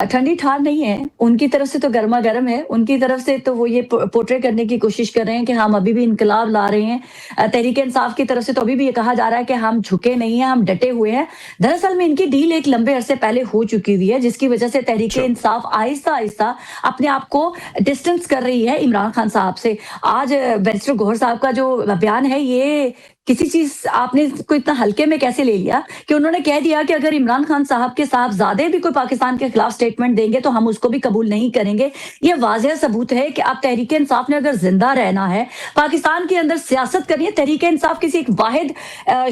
ठंडी ठार नहीं है, उनकी तरफ से तो गरमा-गरम है, उनकी तरफ से तो वो ये पोर्ट्रे करने की कोशिश कर रहे हैं कि हम अभी भी इनकलाब ला रहे हैं। तहरीक-ए-इंसाफ की तरफ से तो अभी भी ये कहा जा रहा है कि हम झुके नहीं हैं, हम डटे हुए हैं। दरअसल में इनकी डील एक लंबे अरसे पहले हो चुकी हुई है, जिसकी वजह से तहरीक-ए-इंसाफ आहिस्ता-आहिस्ता अपने आप को डिस्टेंस कर रही है इमरान खान साहब से। आज बैरिस्टर गौहर साहब का जो बयान है, ये किसी चीज़ आपने इसको इतना हल्के में कैसे ले लिया कि उन्होंने कह दिया कि अगर इमरान खान साहब के साहबजादे भी कोई पाकिस्तान के खिलाफ स्टेटमेंट देंगे तो हम उसको भी कबूल नहीं करेंगे। ये वाज़ेह सबूत है कि अब तहरीक-ए-इंसाफ ने अगर जिंदा रहना है, पाकिस्तान के अंदर सियासत करनी है। तहरीक-ए-इंसाफ किसी एक वाहिद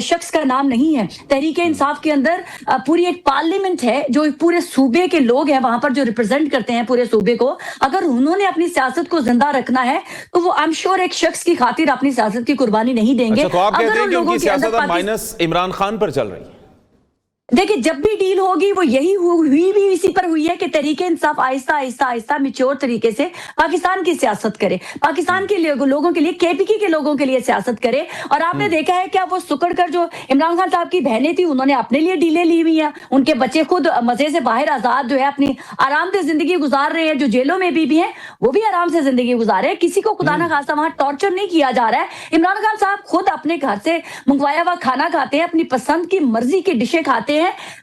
शख्स का नाम नहीं है। तहरीक-ए-इंसाफ के अंदर पूरी एक पार्लियामेंट है, जो पूरे सूबे के लोग हैं वहां पर जो रिप्रेजेंट करते हैं पूरे सूबे को। अगर उन्होंने अपनी सियासत को जिंदा रखना है तो वो आई एम श्योर एक शख्स की खातिर अपनी सियासत की कुर्बानी नहीं देंगे। अच्छा, तो आप कहते हैं कि उनकी सियासत अब माइनस इमरान खान पर चल रही है? देखिए, जब भी डील होगी वो यही हुई भी इसी पर हुई है कि तहरीक-ए-इंसाफ आहिस्ता मैच्योर तरीके से पाकिस्तान की सियासत करे, पाकिस्तान के लोगों के लिए, केपीके के लोगों के लिए सियासत करे। और आपने देखा है कि वो सुकड़ कर जो इमरान खान साहब की बहनें थी, उन्होंने अपने लिए डीलें ली हुई हैं। उनके बच्चे खुद मजे से बाहर आजाद जो है अपनी आराम से जिंदगी गुजार रहे हैं। जो जेलों में भी हैं वो भी आराम से जिंदगी गुजार रहे हैं। किसी को खुदा ना खास्ता वहां टॉर्चर नहीं किया जा रहा है। इमरान खान साहब खुद अपने घर से मंगवाया हुआ खाना खाते हैं, अपनी पसंद की मर्जी की डिशें खाते हैं।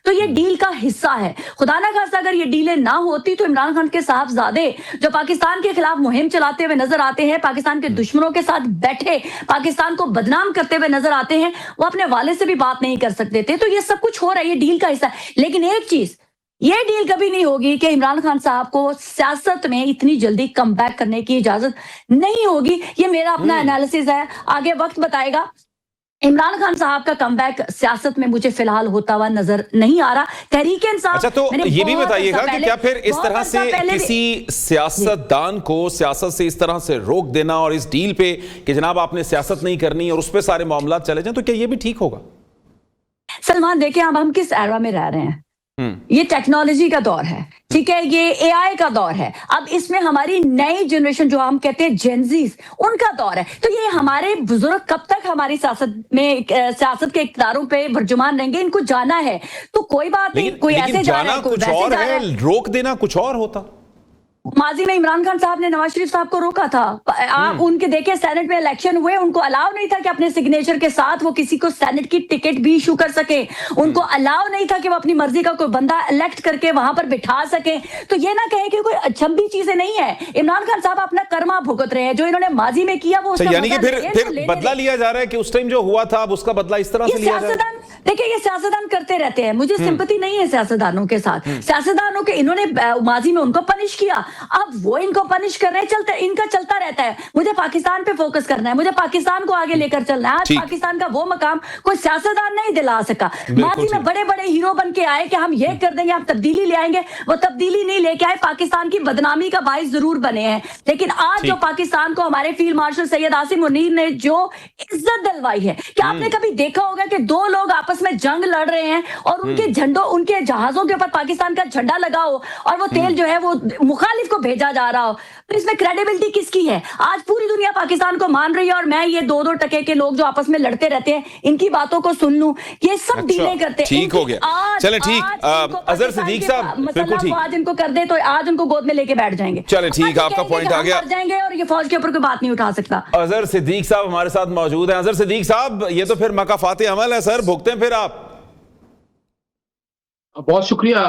तो ये डील का हिस्सा है। खुदा ना खास्ता अगर ये डीलें ना होती तो इमरान खान के साहबजादे जो पाकिस्तान के खिलाफ मुहिम चलाते हुए नजर आते हैं, पाकिस्तान के दुश्मनों के साथ बैठे पाकिस्तान को बदनाम करते हुए नजर आते हैं, वो अपने वाले से भी बात नहीं कर सकते थे। तो ये सब कुछ हो रहा है, ये डील का हिस्सा है। लेकिन एक चीज, ये डील कभी नहीं होगी कि इमरान खान साहब को सियासत में इतनी जल्दी कम बैक करने की इजाजत नहीं होगी। ये मेरा अपना एनालिसिस है, आगे वक्त बताएगा। इमरान खान साहब का कमबैक सियासत में मुझे फिलहाल होता हुआ नजर नहीं आ रहा। तहरीक-ए-इंसाफ। अच्छा, तो ये भी बताइएगा कि क्या फिर इस तरह से किसी सियासतदान को सियासत से इस तरह से रोक देना और इस डील पे कि जनाब आपने सियासत नहीं करनी और उस पे सारे मामला चले जाएं, तो क्या ये भी ठीक होगा? सलमान, देखिए अब हम किस एरा में रह रहे हैं। ये टेक्नोलॉजी का दौर है, ठीक है, ये एआई का दौर है। अब इसमें हमारी नई जनरेशन जो हम कहते हैं जेनजीज, उनका दौर है। तो ये हमारे बुजुर्ग कब तक हमारी सियासत के इक़्तिदारों पे बर्जुमान रहेंगे, इनको जाना है। तो कोई बात नहीं, कोई ऐसे जा रहा है, कोई वैसे जा रहा है। रोक देना कुछ और होता। माजी में इमरान खान साहब ने नवाज शरीफ साहब को रोका था। आप उनके देखे सेनेट में इलेक्शन हुए, उनको अलाउ नहीं था कि अपने सिग्नेचर के साथ वो किसी को सेनेट की टिकट भी इशू कर सके। उनको अलाउ नहीं था कि वो अपनी मर्जी का कोई बंदा इलेक्ट करके वहां पर बिठा सके। तो ये ना कहें कि कोई अचंभी चीजें नहीं है। इमरान खान साहब अपना कर्मा भुगत रहे हैं, जो इन्होंने माजी में किया वो यानी कि फिर बदला लिया जा रहा है कि उस टाइम जो हुआ था अब उसका बदला इस तरह से लिया जा रहा है। देखिए, ये सियासतदान करते रहते हैं, मुझे सिंपैथी नहीं है सियासतदानों के साथ। सियासतदानों के इन्होंने माजी में उनको पनिश किया, अब वो इनको पनिश कर रहे हैं, इनका चलता रहता है। मुझे पाकिस्तान पे फोकस करना है, मुझे पाकिस्तान को आगे लेकर चलना है। आज पाकिस्तान का वो मकाम कोई सियासतदान नहीं दिला सका। माजी में बड़े बड़े हीरो बन के आए कि हम ये कर देंगे, हम तब्दीली ले आएंगे, वो तब्दीली नहीं लेके आए, पाकिस्तान की बदनामी का बाइस जरूर बने हैं। लेकिन आज जो पाकिस्तान को हमारे फील्ड मार्शल सैयद आसिम मुनीर ने जो इज्जत दिलवाई है, क्या आपने कभी देखा होगा कि दो लोग आपस में जंग लड़ रहे हैं और उनके झंडों, उनके जहाजों के ऊपर पाकिस्तान का झंडा लगा हो और वो तेल जो है वो मुखालिफ को भेजा जा रहा हो? तो इसमें क्रेडिबिलिटी किसकी है? आज पूरी दुनिया पाकिस्तान को मान रही है और मैं ये दो दो टके के लोग जो आपस में लड़ते रहते हैं, इनकी बातों को सुन लूं, ये सब डीलें करते हैं। ठीक हो गया, चलें ठीक। अजहर सिद्दीक साहब, बिल्कुल ठीक। आज इनको कर दे तो आज उनको गोद में लेके बैठ जाएंगे। चलें ठीक, आपका पॉइंट आ गया। जाएंगे और ये फौज के ऊपर कोई बात नहीं उठा सकता। अजहर सिद्दीक साहब हमारे साथ मौजूद हैं। अजहर सिद्दीक साहब, ये तो फिर मकाफाते अमल है सर, भुगते हैं फिर आप। बहुत शुक्रिया।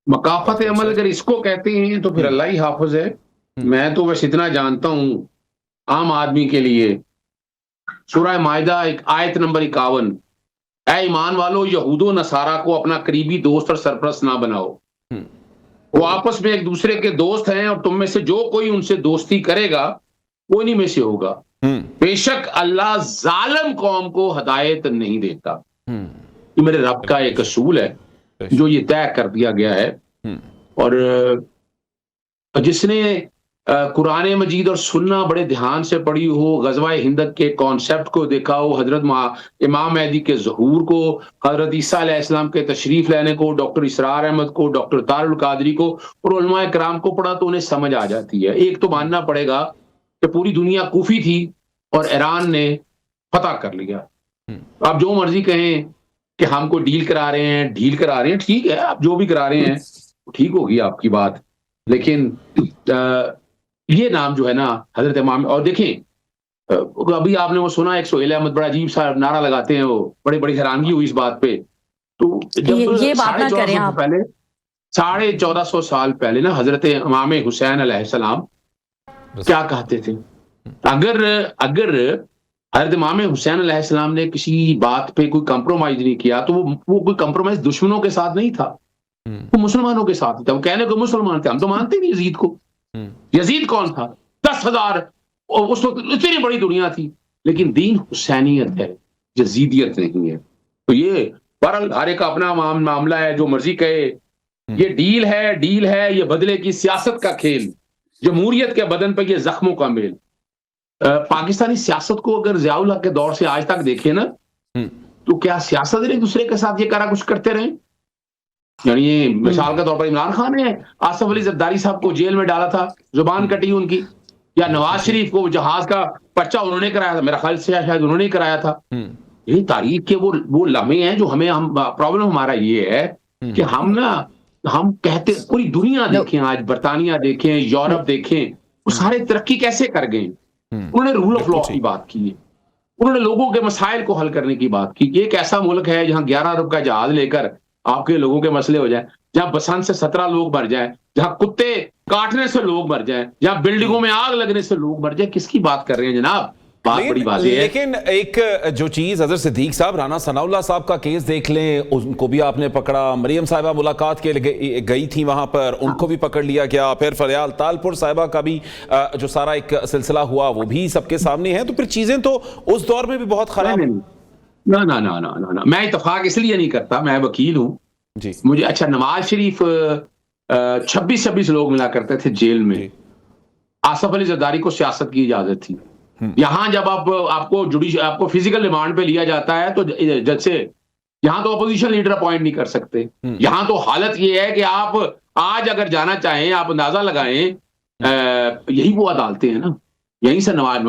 मकाफत अमल अगर इसको कहते हैं तो फिर अल्लाह ही हाफिज है। मैं तो बस इतना जानता हूं, आम आदमी के लिए सूरह माइदा एक आयत नंबर 51, ऐ ईमान वालों, यहूदो नसारा को अपना करीबी दोस्त और सरपरस्त ना बनाओ। वो आपस में एक दूसरे के दोस्त हैं और तुम में से जो कोई उनसे दोस्ती करेगा वो इन्हीं में से होगा। बेशक अल्लाह जालिम कौम को हिदायत नहीं देता। ये मेरे रब का एक असूल है जो ये तय कर दिया गया है। और जिसने कुरान मजीद और सुन्ना बड़े ध्यान से पढ़ी हो, गज़वा हिंदक के कॉन्सेप्ट को देखा हो, हजरत इमाम महदी के ज़हूर को, हजरत ईसा अलैहिस्सलाम के तशरीफ लाने को, डॉक्टर इसरार अहमद को, डॉक्टर तारुल कादरी को और उलमाए कराम को पढ़ा तो उन्हें समझ आ जाती है। एक तो मानना पड़ेगा कि पूरी दुनिया कूफी थी और ईरान ने फतह कर लिया। आप जो मर्जी कहें कि हमको डील करा रहे हैं, ठीक है, आप जो भी करा रहे हैं ٹھیک ہوگی آپ کی بات، لیکن یہ نام جو ہے نا حضرت امام، اور دیکھیں ابھی آپ نے وہ سنا ایک سہیل احمد بڑا عجیب سا نعرہ لگاتے ہیں، وہ بڑی حیرانگی ہوئی اس بات پہ. تو جب یہ بات نہ کریں آپ. پہلے 1450 سال پہلے نا حضرت امام حسین علیہ السلام کیا کہتے تھے؟ اگر حضرت امام حسین علیہ السلام نے کسی بات پہ کوئی کمپرومائز نہیں کیا تو وہ کوئی کمپرومائز دشمنوں کے ساتھ نہیں تھا، وہ مسلمانوں کے ساتھ تھا. وہ کہنے کو مسلمان تھے، ہم تو مانتے نہیں یزید کو. یزید کون تھا؟ 10,000 اس وقت اتنی بڑی دنیا تھی، لیکن دین حسینیت ہے، یزیدیت نہیں ہے. تو یہ بہرحال ہر ایک اپنا معاملہ ہے، جو مرضی کہے. یہ ڈیل ہے یہ بدلے کی سیاست کا کھیل، جمہوریت کے بدن پہ یہ زخموں کا میل. پاکستانی سیاست کو اگر ضیاء الحق کے دور سے آج تک دیکھیں نا، تو کیا سیاست ایک دوسرے کے ساتھ یہ کچھ کرتے رہے؟ یعنی یہ مثال کے طور پر عمران خان نے آصف علی زرداری صاحب کو جیل میں ڈالا تھا، زبان کٹی ان کی، یا نواز شریف کو جہاز کا پرچہ انہوں نے کرایا تھا، میرا خیال سے شاید انہوں نے کرایا تھا. یہ تاریخ کے وہ لمحے ہیں جو ہمیں پرابلم ہمارا یہ ہے کہ ہم کہتے پوری دنیا دیکھیں، آج برطانیہ دیکھیں، یورپ دیکھیں، وہ سارے ترقی کیسے کر گئے. انہوں نے رول آف لا کی بات کی ہے، انہوں نے لوگوں کے مسائل کو حل کرنے کی بات کی. یہ ایک ایسا ملک ہے جہاں 11 ارب کا جہاز لے کر آپ کے لوگوں کے مسئلے ہو جائیں، جہاں بسنت سے 17 لوگ مر جائیں، جہاں کتے کاٹنے سے لوگ مر جائیں، جہاں بلڈنگوں میں آگ لگنے سے لوگ مر جائیں. کس کی بات کر رہے ہیں جناب؟ بات بڑی واضح ہے. لیکن ایک جو چیز حضرت صدیق صاحب، رانا ثناء اللہ صاحب کا کیس دیکھ لیں، ان کو بھی آپ نے پکڑا، مریم صاحبہ ملاقات کے گئی تھی وہاں پر، ان کو بھی پکڑ لیا گیا، پھر فریال تالپور صاحبہ کا بھی جو سارا ایک سلسلہ ہوا وہ بھی سب کے سامنے ہے. تو پھر چیزیں تو اس دور میں بھی بہت خراب. نہ میں اتفاق اس لیے نہیں کرتا، میں وکیل ہوں جی. مجھے اچھا نواز شریف 26 لوگ ملا کرتے تھے جیل میں. آصف علی زرداری کو سیاست کی اجازت تھی. یہاں جب آپ کو فزیکل ریمانڈ پہ لیا جاتا ہے تو جج سے یہاں تو اپوزیشن لیڈر اپوائنٹ نہیں کر سکتے. یہاں تو حالت یہ ہے کہ آپ آج اگر جانا چاہیں، آپ اندازہ لگائیں، یہی وہ عدالتیں ہیں نا، یہیں سے نواز.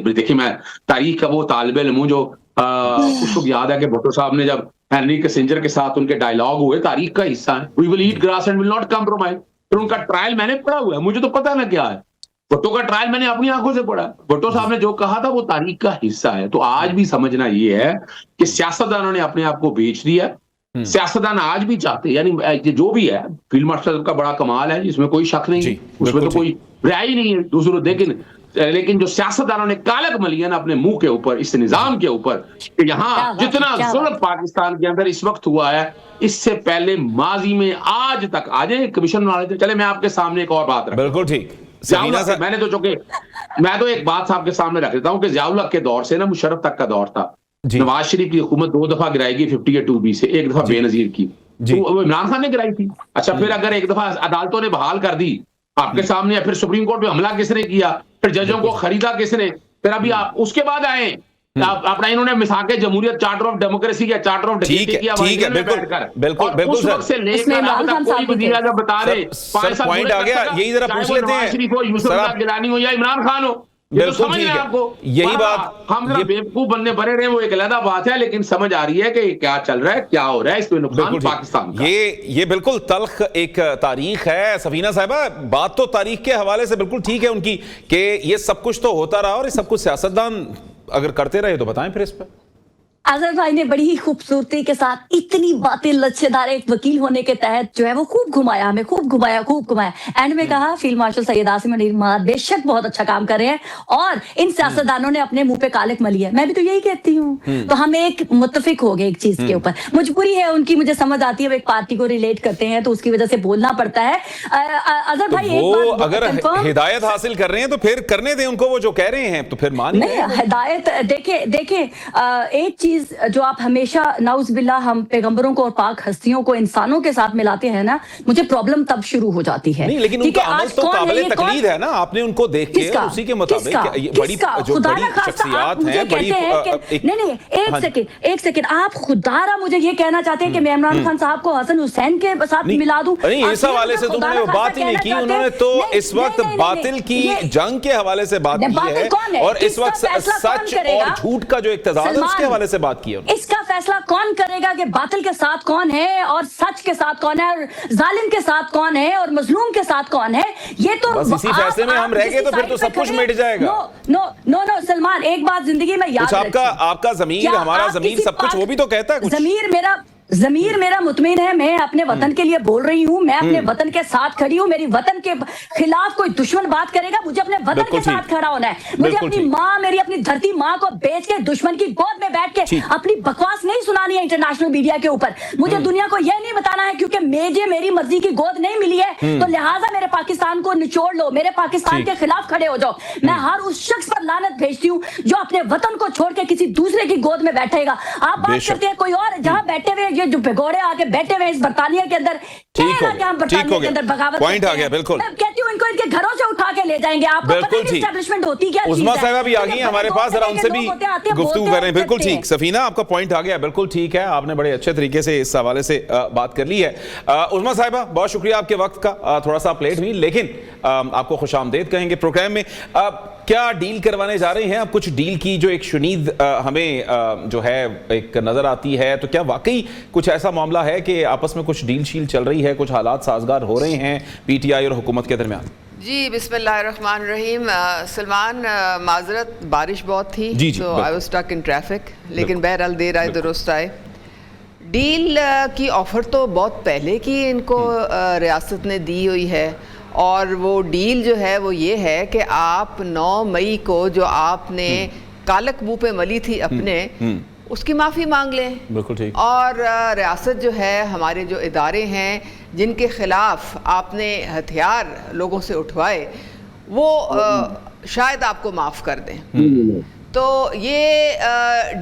دیکھیں میں تاریخ کا وہ طالب علم ہوں جو اس کو یاد ہے کہ بھٹو صاحب نے جب ہینری کسنجر کے ساتھ ان کے ڈائلاگ ہوئے، تاریخ کا حصہ ہے، we will eat grass and will not compromise. پھر ان کا ٹرائل میں نے پڑھا ہوا ہے، مجھے تو پتہ نہ کیا ہے. بھٹو کا ٹرائل میں نے اپنی آنکھوں سے پڑھا. بھٹو صاحب نے جو کہا تھا وہ تاریخ کا حصہ ہے. تو آج بھی سمجھنا یہ ہے کہ سیاستدانوں نے اپنے آپ کو بیچ دیا. سیاستدان آج بھی چاہتے، یعنی جو بھی ہے، فیلڈ مارشل کا بڑا کمال ہے، اس میں کوئی شک نہیں، اس میں تو کوئی رائے نہیں ہے دوسروں. لیکن جو سیاستدانوں نے کالک ملین اپنے منہ کے اوپر، اس نظام کے اوپر، کہ یہاں جتنا ظلم پاکستان کے اندر اس وقت ہوا ہے، اس سے پہلے ماضی میں آج تک. آج کمیشن والے تھے. چلے میں آپ کے سامنے ایک اور بات رکھتا ہوں. بالکل ٹھیک. میں تو ایک بات آپ کے سامنے رکھ دیتا ہوں کہ ضیاء الحق کے دور سے نا مشرف تک کا دور تھا. نواز شریف کی حکومت 2 دفعہ گرائے گی 58-2B سے، ایک دفعہ بے نظیر کی، وہ عمران خان نے گرائی تھی. اچھا پھر اگر ایک دفعہ عدالتوں نے بحال کر دی آپ کے سامنے، پھر سپریم کورٹ پہ حملہ کس نے کیا، پھر ججوں کو خریدا کس نے، پھر ابھی آپ اس کے بعد آئے اپنا انہوں نے مساق جمہوریت، چارٹر آف ڈیموکریسی کیا، چارٹر آف ڈیموکریسی کیا، بالکل اس وقت سے لے کر اب تک کوئی وزیر اعظم بتا رہے 5 سال پوائنٹ آ گیا. یہی ذرا پوچھ لیتے ہیں، نواز شریف ہو، یوسف اللہ گیلانی ہو، یا عمران خان ہو. بالکل ٹھیک ہے. یہی بات ہم ذرا بیوقوف بننے بنے رہے، وہ ایک علیحدہ بات ہے، لیکن سمجھ آ رہی ہے کہ کیا چل رہا ہے، کیا ہو رہا ہے، اس میں نقصان پاکستان کا. یہ بالکل تلخ ایک تاریخ ہے. سفینہ صاحبہ، بات تو تاریخ کے حوالے سے بالکل ٹھیک ہے ان کی کہ یہ سب کچھ تو ہوتا رہا، اور یہ سب کچھ سیاستدان اگر کرتے رہے تو بتائیں پھر اس پہ. اظہر بھائی نے بڑی ہی خوبصورتی کے ساتھ اتنی باتیں لچھے دار ایک وکیل ہونے کے تحت جو ہے وہ خوب گھمایا ہمیں، خوب گھمایا. اینڈ میں کہا فیلڈ مارشل سید عاصم منیر مہاد بے شک بہت اچھا کام کر رہے ہیں، اور ان سیاستدانوں نے اپنے منہ پہ کالک ملی ہے. میں بھی تو یہی کہتی ہوں. تو ہم ایک متفق ہو گئے ایک چیز کے اوپر. مجبوری ہے ان کی، مجھے سمجھ آتی ہے، وہ ایک پارٹی کو ریلیٹ کرتے ہیں تو اس کی وجہ سے بولنا پڑتا ہے. اظہر بھائی وہ اگر ہدایت حاصل کر رہے ہیں تو پھر کرنے دیں ان کو، وہ جو کہہ رہے ہیں تو پھر مانیں. نہیں ہدایت دیکھیں ایک چیز جو آپ ہمیشہ نعوذ باللہ ہم پیغمبروں کو اور پاک ہستیوں کو انسانوں کے ساتھ ملاتے ہیں نا، مجھے پرابلم تب شروع ہو جاتی ہے. نہیں لیکن ان کا عمل تو قابل تقلید ہے نا، آپ نے ان کو دیکھ کے اسی کے مطابق بڑی جو بڑی شخصیات ہیں، بڑی نہیں ایک سیکنڈ آپ خدارہ مجھے یہ کہنا چاہتے ہیں کہ میں عمران خان صاحب کو حسن حسین کے ساتھ ملا دوں؟ نہیں اس حوالے سے تو انہوں نے بات ہی نہیں کی. انہوں نے تو اس وقت باطل کی جنگ کے حوالے سے بات کی ہے، اور اس وقت سچ اور جھوٹ کا جو اقتضاد ہے اس کے حوالے سے बात की है। इसका फैसला कौन करेगा कि बातिल के साथ कौन है और सच के साथ कौन है और जालिम के साथ कौन है और मजलूम के साथ कौन है? ये तो बस इसी फैसले में हम रह गए तो फिर तो सब कुछ मिट जाएगा। नो सलमान, एक बात जिंदगी में याद रखिए, आपका जमीर, हमारा जमीर, सब कुछ वो भी तो कहता है कुछ। ज़मीर मेरा मुतमिन है, मैं अपने वतन के लिए बोल रही हूँ, मैं अपने वतन के साथ खड़ी हूँ। मेरी वतन के खिलाफ कोई दुश्मन बात करेगा, मुझे अपने वतन के साथ खड़ा होना है। मुझे अपनी माँ, मेरी अपनी धरती माँ को बेच के दुश्मन की गोद में बैठ के अपनी बकवास नहीं सुनानी है इंटरनेशनल मीडिया के ऊपर। मुझे दुनिया को यह नहीं बताना है क्योंकि मुझे मेरी मर्जी की गोद नहीं मिली है, तो लिहाजा मेरे पाकिस्तान को निचोड़ लो, मेरे पाकिस्तान के खिलाफ खड़े हो जाओ। मैं हर उस शख्स पर लानत भेजती हूँ जो अपने वतन को छोड़ के किसी दूसरे की गोद में बैठेगा। आप बात करते हैं कोई और, जहाँ बैठे हुए जो भिगोड़े आके बैठे हुए इस बर्तानिया के अंदर, ठीक हो गया, पॉइंट आ गया। बिल्कुल, मैं कहती हूं इनको इनके घरों से उठा के ले जाएंगे। आपको पता है एस्टैब्लिशमेंट होती क्या? उज़्मा साहिबा भी आ गई हैं हमारे पास, जरा उनसे भी गुफ्तगू कर रहे हैं। बिल्कुल ठीक, सफीना आपका पॉइंट आ गया, बिल्कुल ठीक है, आपने बड़े अच्छे तरीके से इस हवाले से बात कर ली है। उज़्मा साहिबा, बहुत शुक्रिया आपके वक्त का, थोड़ा सा लेट हुई लेकिन आपको खुशामदीद कहेंगे प्रोग्राम में। क्या डील करवाने जा रहे हैं आप? कुछ डील की जो एक शुनीद हमें जो है एक नजर आती है, तो क्या वाकई कुछ ऐसा मामला है कि आपस में कुछ डील शील चल रही है, कुछ हालात साजगार हो रहे हैं पीटीआई और हुकूमत के दरमियान? जी बिस्मिल्लाहिर्रहमानिर्रहीम। सलमान, माजरत, बारिश बहुत थी तो I was stuck in traffic, लेकिन बहरहाल देर आए दुरुस्त आए। डील की ऑफ़र तो बहुत पहले की इनको रियासत ने दी हुई है, और वो डील जो है वो ये है कि आप 9 मई को जो आपने कालक मुँह पे मली थी अपने, उसकी माफ़ी मांग लें। बिल्कुल ठीक। और रियासत जो है, हमारे जो इदारे हैं जिनके ख़िलाफ़ आपने हथियार लोगों से उठवाए, वो शायद आपको माफ़ कर दें। तो ये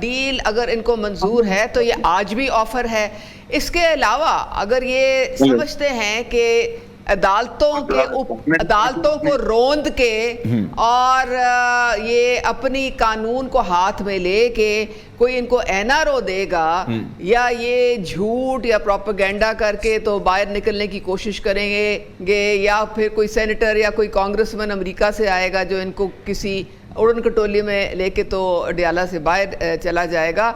डील अगर इनको मंजूर है तो ये आज भी ऑफ़र है। इसके अलावा अगर ये समझते हैं कि अदालतों को रोंद के और ये अपनी कानून को हाथ में लेके कोई इनको एनआरओ देगा या ये झूठ या प्रोपेगेंडा करके तो बाहर निकलने की कोशिश करेंगे, या फिर कोई सेनेटर या कोई कांग्रेसमैन अमेरिका से आएगा जो इनको किसी उड़न खटोली में लेके तो डियाला से बाहर चला जाएगा,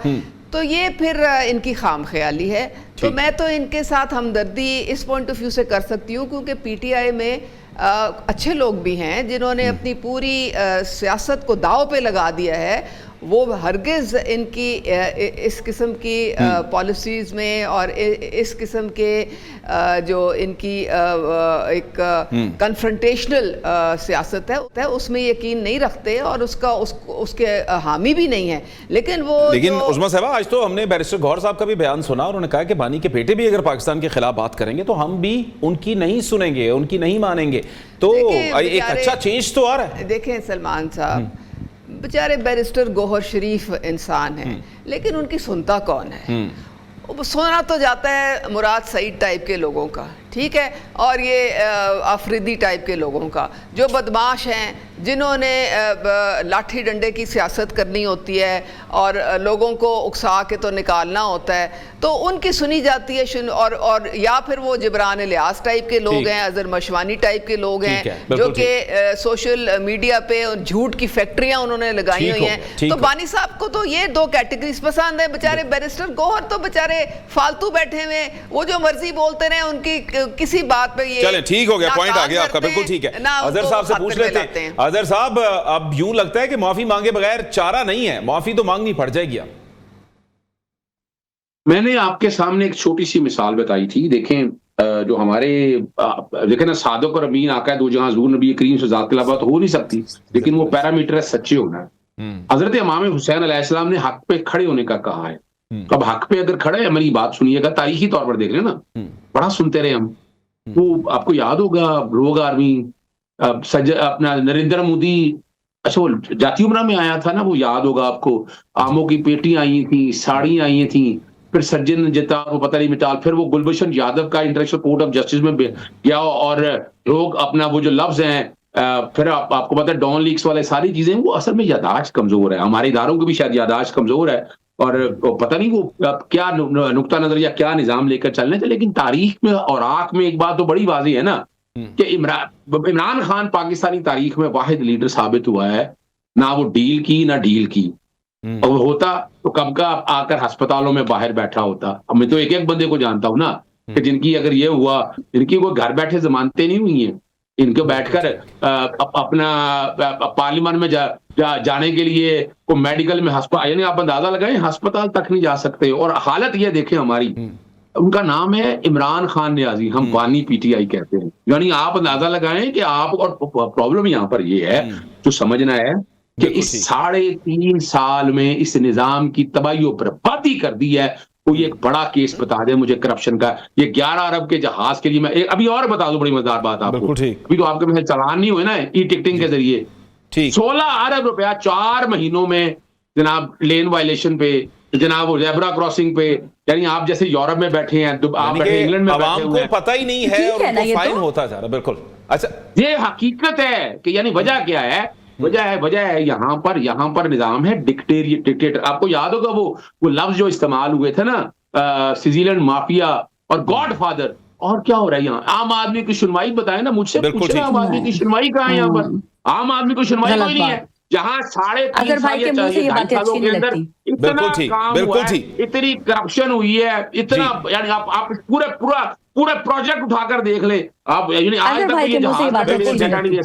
तो ये फिर इनकी खाम ख्याली है। तो मैं तो इनके साथ हमदर्दी इस पॉइंट ऑफ व्यू से कर सकती हूँ क्योंकि पीटीआई में अच्छे लोग भी हैं जिन्होंने अपनी पूरी सियासत को दाव पे लगा दिया है। वो हरगिज़ इनकी इस किस्म की पॉलिसीज़ में और इस किस्म के जो इनकी एक कन्फ्रंटेशनल सियासत है उसमें यकीन नहीं रखते और उसके हामी भी नहीं है। लेकिन उज़्मा साहिबा, आज तो हमने बैरिस्टर गौहर साहब का भी बयान सुना, उन्होंने कहा कि बानी के बेटे भी अगर पाकिस्तान के खिलाफ बात करेंगे तो हम भी उनकी नहीं सुनेंगे, उनकी नहीं मानेंगे। तो एक अच्छा चेंज तो आ रहा है। देखें सलमान साहब, बेचारे बैरिस्टर गौहर शरीफ इंसान हैं, लेकिन उनकी सुनता कौन है? वो सुना तो जाता है मुराद सईद टाइप के लोगों का, ठीक है, और ये आफरीदी टाइप के लोगों का जो बदमाश हैं, जिन्होंने लाठी डंडे की सियासत करनी होती है और लोगों को उकसा के तो निकालना होता है, तो उनकी सुनी जाती है। और या फिर वो जिब्रान इलियास टाइप के लोग हैं, अजहर मशवानी टाइप के लोग हैं जो कि सोशल मीडिया पे झूठ की फैक्ट्रियां उन्होंने लगाई हुई हैं। तो बानी साहब को तो ये 2 कैटेगरीज पसंद है। बेचारे बैरिस्टर गौहर तो बेचारे फालतू बैठे हुए, वो जो मर्जी बोलते रहे, उनकी किसी बात पे ये चले, ठीक हो गया, पॉइंट आ गया आपका, बिल्कुल ठीक है। अजहर साहब से पूछ लेते हैं। अजहर साहब, अब यूं लगता है कि माफी मांगे बगैर चारा नहीं है, माफी तो मांगनी पड़ जाएगी। मैंने आपके सामने एक छोटी सी मिसाल बताई थी। देखें, जो हमारे देखें ना, सादक और अमीन आका दो जहां हुजूर नबी करीम से ज़ात के अलावा तो हो नहीं सकती, लेकिन वो पैरामीटर है सच्चे होना है। हजरत इमाम हुसैन अलैहिस्सलाम ने हक पे खड़े होने का कहा है। अब हक पे अगर खड़े, मेरी बात सुनिएगा, तारीखी तौर पर देख रहे हैं ना, बड़ा सुनते रहे हम। तो आपको याद होगा रोग आर्मी, अपना नरेंद्र मोदी, अच्छा वो जातीय उमरा में आया था ना, वो याद होगा आपको, आमों की पेटी आई थी, साड़ी आई थी, फिर सज्जन जता, वो पता नहीं मिटाल, फिर वो गुलभूषण यादव का इंटरनेशनल कोर्ट ऑफ जस्टिस में गया, और लोग अपना वो जो लफ्ज हैं, फिर आपको पता है डॉन लीक्स वाले सारी चीजें, वो असल में यादाश्त कमजोर है। हमारे इदारों की भी शायद यादाश्त कमजोर है, और पता नहीं वो क्या नुक्ता नजर या क्या निजाम लेकर चलने थे। लेकिन तारीख में और आंख में एक बात तो बड़ी वाज़ेह है ना कि इमरान खान पाकिस्तानी तारीख में वाहिद लीडर साबित हुआ है, ना वो डील की ना डील की। और होता तो कब का आकर अस्पतालों में बाहर बैठा होता। अब मैं तो एक एक बंदे को जानता हूं ना कि जिनकी अगर ये हुआ, इनकी कोई घर बैठे जमानतें नहीं हुई हैं, इनको बैठकर अपना पार्लियामेंट में जाने के लिए को मेडिकल में अस्पताल, यानी आप अंदाजा लगाएं अस्पताल तक नहीं जा सकते। और हालत ये देखें हमारी, उनका नाम है इमरान खान नियाजी, हम बानी पीटीआई कहते हैं, यानी आप अंदाजा लगाएं कि आप, और प्रॉब्लम यहाँ पर ये है जो समझना है कि इस 3.5 साल में इस निजाम की तबाही और बर्बादी कर दी है। कोई एक बड़ा केस बता दे मुझे करप्शन का, ये 11 अरब के जहाज के लिए। मैं अभी और बता दूं, बड़ी मजेदार बात आपको, अभी तो आपके में चालान नहीं हुए ना ई टिकटिंग के जरिए, 16 अरब रुपया 4 महीनों में जनाब, लेन वायलेशन पे जनाब, वो जेब्रा क्रॉसिंग पे, यानी आप जैसे यूरोप में बैठे हैं, आप बैठे इंग्लैंड में बैठे हुए हैं, पता ही नहीं है और उनको फाइन होता जा रहा। बिल्कुल, अच्छा ये हकीकत है कि यानी वजह क्या है, वजह है यहाँ पर निजाम है डिक्टेटर। आपको याद होगा वो लफ्ज जो इस्तेमाल हुए थे ना, स्विट्जरलैंड माफिया और गॉडफादर। और क्या हो रहा है यहाँ? आम आदमी की सुनवाई बताए ना, मुझसे पूछे आम आदमी की सुनवाई कहाँ है? यहाँ पर आम आदमी को सुनवाई कोई नहीं है, जहाँ 3.5 साल के अंदर इतना काम हुआ है, इतनी करप्शन हुई है, इतना, यानी आप पूरे प्रोजेक्ट उठाकर देख ले आप, यानी आज तक ये जहाज